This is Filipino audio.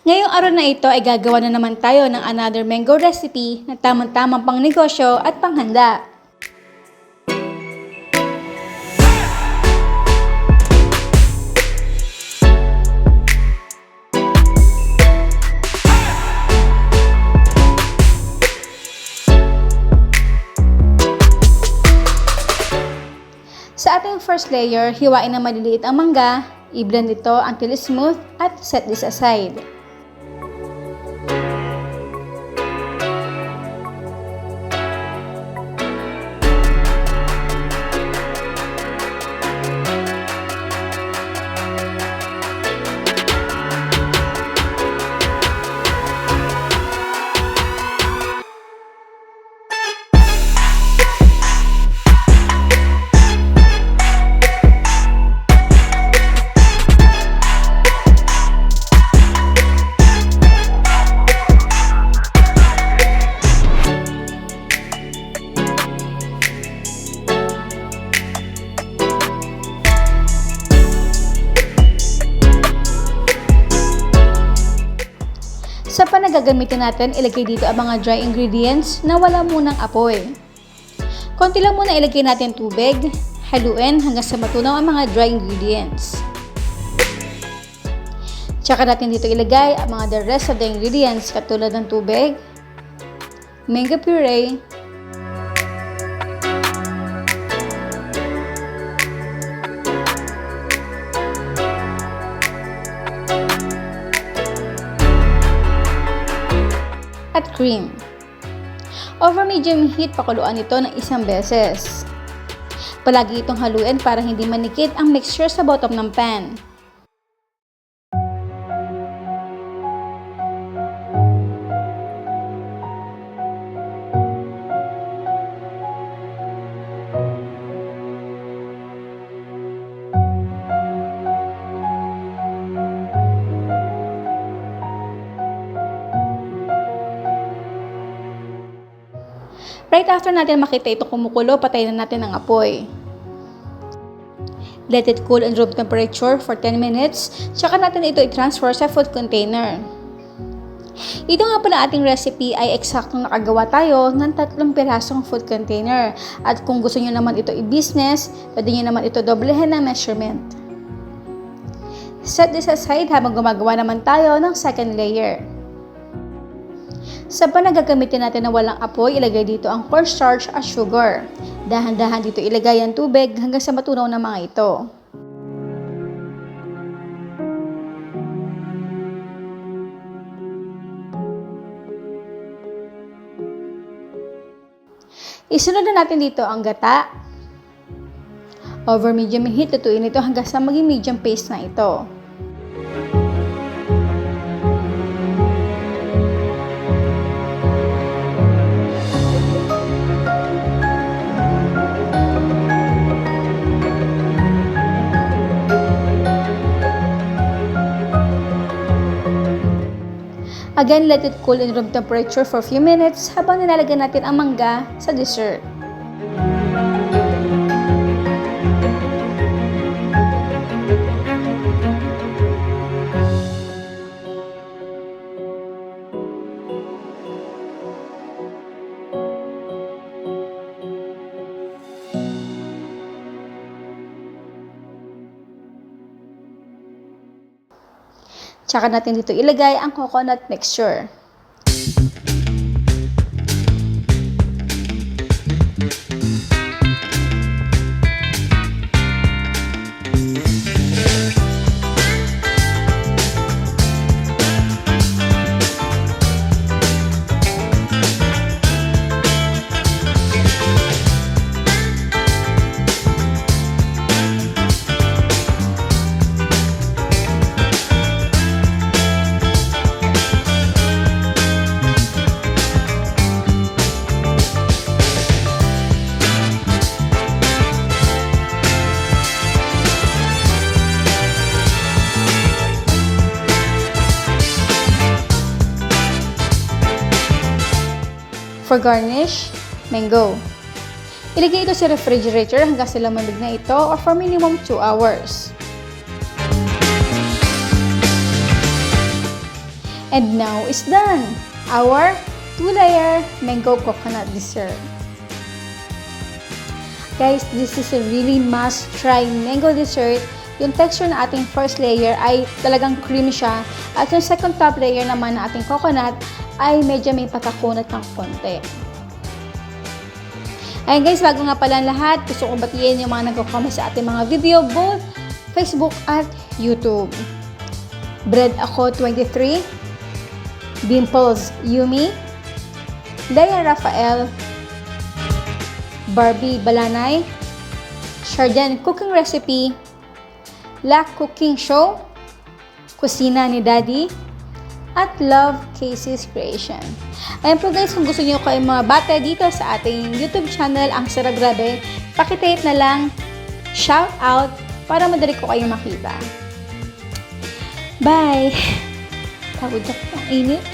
Ngayong araw na ito ay gagawa na naman tayo ng another mango recipe na tamang-tamang pang negosyo at panghanda. Sa ating first layer, hiwain na maliliit ang mangga, i-blend ito until smooth at set this aside. Sa pan na gagamitin natin, ilagay dito ang mga dry ingredients na wala munang apoy. Konti lang muna ilagay natin tubig, haluin hanggang sa matunaw ang mga dry ingredients. Tsaka natin dito ilagay ang mga the rest of the ingredients katulad ng tubig, mango puree, at cream. Over medium heat, pakuluan ito ng isang beses. Palagi itong haluin para hindi manikit ang mixture sa bottom ng pan. Right after natin makita ito kumukulo, patayin na natin ang apoy. Let it cool in room temperature for 10 minutes, tsaka natin ito i-transfer sa food container. Ito nga pala ating recipe ay eksaktong nakagawa tayo ng 3 pirasong food container. At kung gusto nyo naman ito i-business, pwede nyo naman ito doblehin ng measurement. Set this aside habang gumagawa naman tayo ng second layer. Sa pan na gagamitin natin na walang apoy, ilagay dito ang cornstarch at sugar. Dahan-dahan dito ilagay ang tubig hanggang sa matunaw na mga ito. Isunod na natin dito ang gata. Over medium heat, lutuin ito hanggang sa maging medium paste na ito. Again, let it cool in room temperature for a few minutes habang nilalagyan natin ang mangga sa dessert. Tsaka natin dito ilagay ang coconut mixture. For garnish, mango. Ilagay ito sa refrigerator hanggang sa lamamig na ito or for minimum 2 hours. And now is done! Our 2-layer mango coconut dessert. Guys, this is a really must-try mango dessert. Yung texture na ating first layer ay talagang creamy siya. At yung second top layer naman na ating coconut ay medyo may pagkakunat ng konti. Ayun guys, bago nga pala ang lahat, gusto kong batiin yung mga nagko-comment sa ating mga video, both Facebook at YouTube. Bread Ako 23, Dimples Yumi, Daya Rafael, Barbie Balanay, Shardan Cooking Recipe, La Cooking Show, Kusina ni Daddy, at Love Cases Creation. Ayan po guys, kung gusto niyo kayo mabate dito sa ating YouTube channel, ang Sarap Grabe, pakitake na lang, shout out, para madali ko kayong makita. Bye! Pagod ako, ang init.